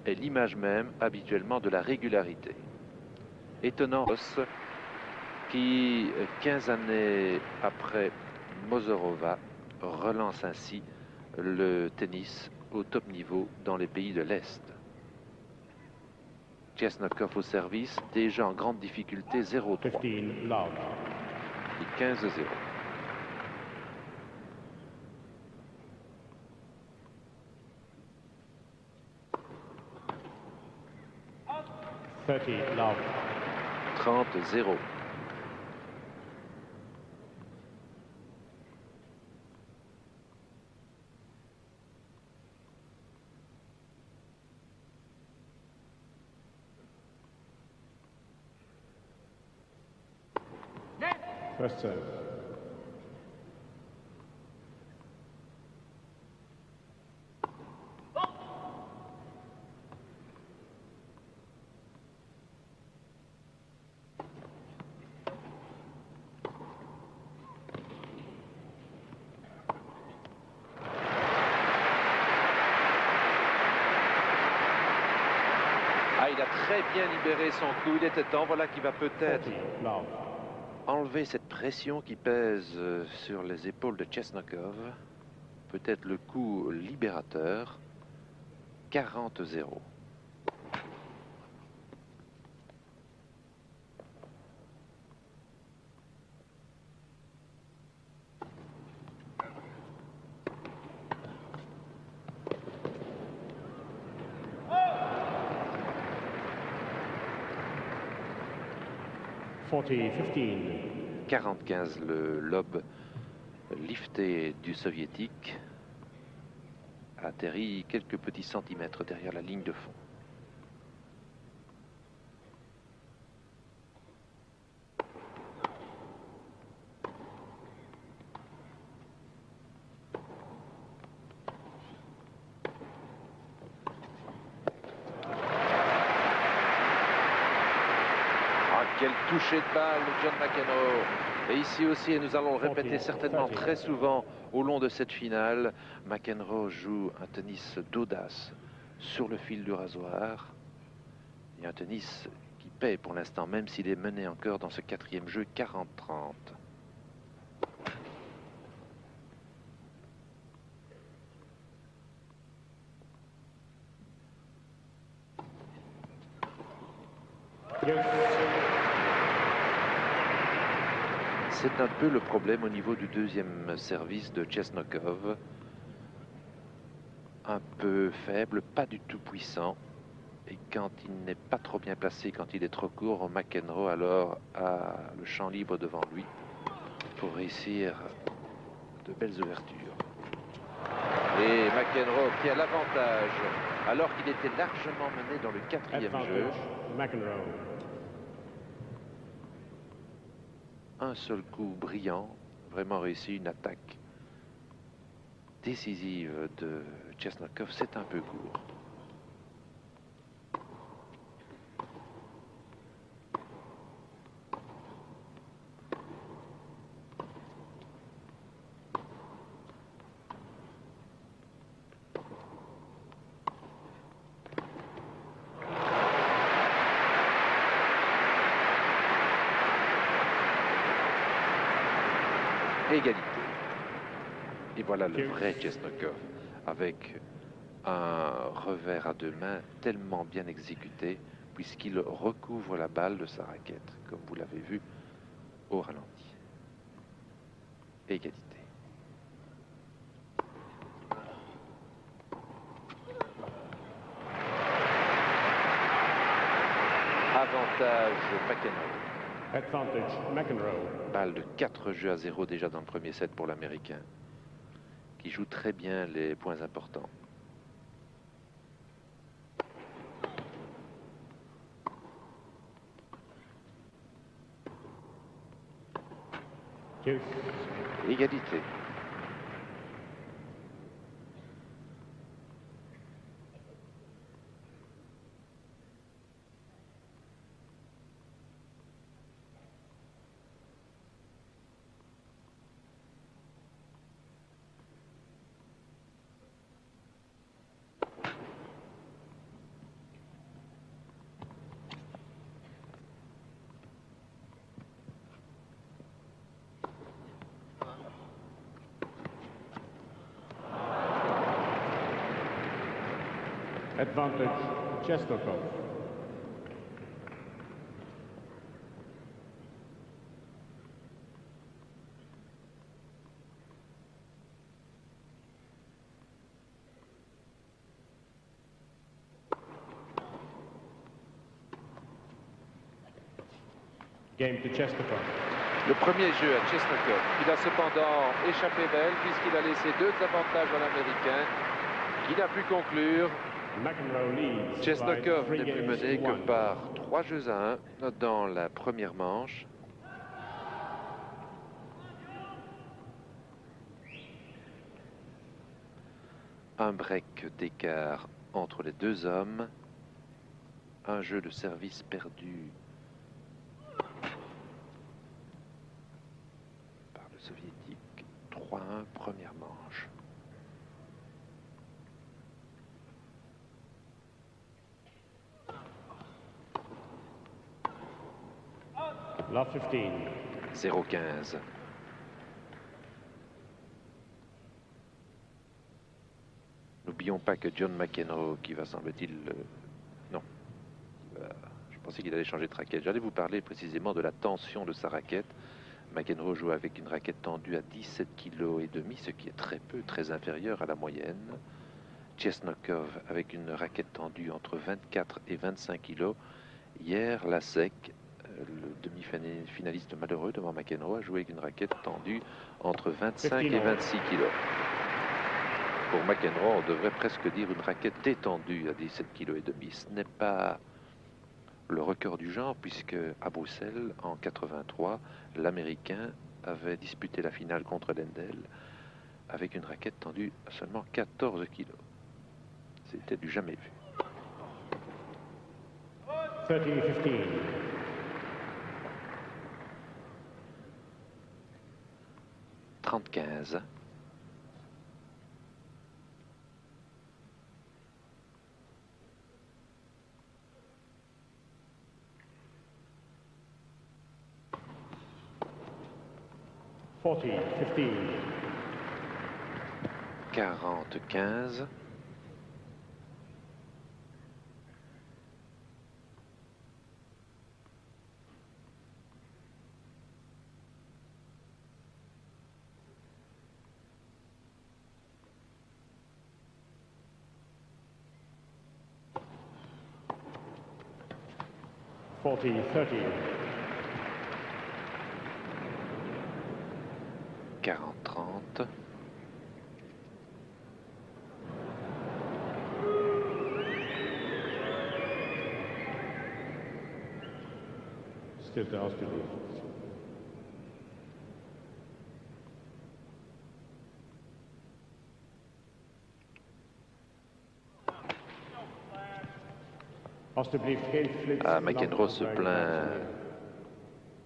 est l'image même habituellement de la régularité. Étonnant qui, 15 années après Mozorova, relance ainsi le tennis au top niveau dans les pays de l'Est. Chesnokov au service, déjà en grande difficulté, 0-3. Et 15-0. Love. 30-0. First serve. Ah, il a très bien libéré son coup, il était temps, voilà qui va peut-être enlever cette pression qui pèse sur les épaules de Chesnokov. Peut-être le coup libérateur. 40-0. Oh. 40-15, le lob lifté du soviétique a atterri quelques petits centimètres derrière la ligne de fond. Quel toucher de balle, John McEnroe. Et ici aussi, et nous allons le répéter certainement très souvent au long de cette finale, McEnroe joue un tennis d'audace sur le fil du rasoir. Et un tennis qui paie pour l'instant, même s'il est mené encore dans ce quatrième jeu 40-30. C'est un peu le problème au niveau du deuxième service de Chesnokov. Un peu faible, pas du tout puissant. Et quand il n'est pas trop bien placé, quand il est trop court, McEnroe alors a le champ libre devant lui pour réussir de belles ouvertures. Et McEnroe qui a l'avantage alors qu'il était largement mené dans le quatrième jeu. Un seul coup brillant, vraiment réussi, une attaque décisive de Chesnokov, c'est un peu court. Égalité. Et voilà le vrai Chesnokov, avec un revers à deux mains tellement bien exécuté, puisqu'il recouvre la balle de sa raquette, comme vous l'avez vu au ralenti. Égalité. Avantage McEnroe. Advantage McEnroe. Balle de 4-0 déjà dans le premier set pour l'Américain, qui joue très bien les points importants. Égalité. Advantage, Chesnokov. Game to Chesnokov. Le premier jeu à Chesnokov. Il a cependant échappé belle puisqu'il a laissé 2 avantages à l'Américain qui n'a pu conclure. McEnroe leads. Chesnokov by n'est 3 plus games mené to que 1. par 3 jeux à 1 dans la première manche. Un break d'écart entre les deux hommes. Un jeu de service perdu par le soviétique. 3-1, première manche. Love 15. 0-15. N'oublions pas que John McEnroe, qui va semble-t-il... non. Je pensais qu'il allait changer de raquette. J'allais vous parler précisément de la tension de sa raquette. McEnroe joue avec une raquette tendue à 17,5 kg, ce qui est très peu, très inférieur à la moyenne. Chesnokov avec une raquette tendue entre 24 et 25 kg. Hier, Lasek, le demi-finaliste malheureux devant McEnroe, a joué avec une raquette tendue entre 25 et 26 kg. Pour McEnroe, on devrait presque dire une raquette détendue à 17,5 kg. Ce n'est pas le record du genre, puisque à Bruxelles, en 83, l'Américain avait disputé la finale contre Lendl avec une raquette tendue à seulement 14 kg. C'était du jamais vu. 13-15. 30-15. Forty, 15. 40-15. 40-30. 40-30. Still to Australia. McEnroe se plaint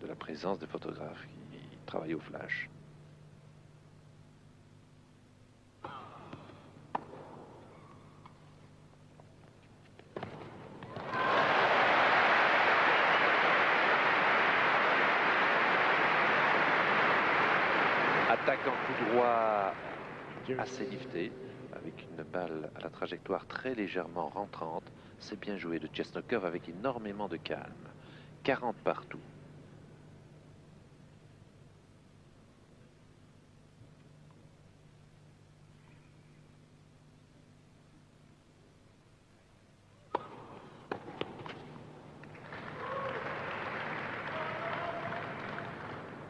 de la présence de photographes qui travaillent au flash. Attaque en coup droit assez lifté, avec une balle à la trajectoire très légèrement rentrante. C'est bien joué de Chesnokov avec énormément de calme. 40 partout.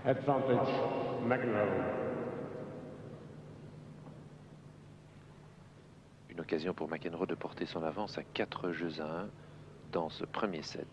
Advantage, McEnroe. Une occasion pour McEnroe de porter son avance à 4 jeux à 1 dans ce premier set.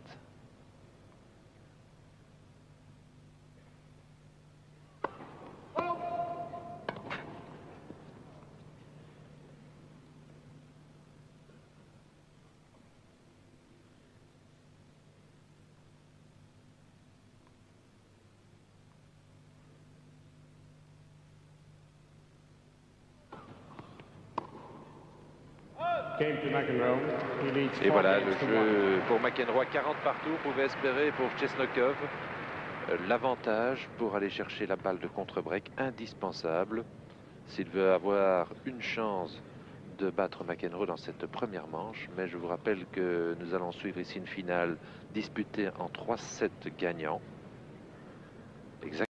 Et voilà le jeu pour McEnroe, 40 partout. On pouvait espérer pour Chesnokov l'avantage pour aller chercher la balle de contre-break indispensable s'il veut avoir une chance de battre McEnroe dans cette première manche, mais je vous rappelle que nous allons suivre ici une finale disputée en 3 sets gagnants.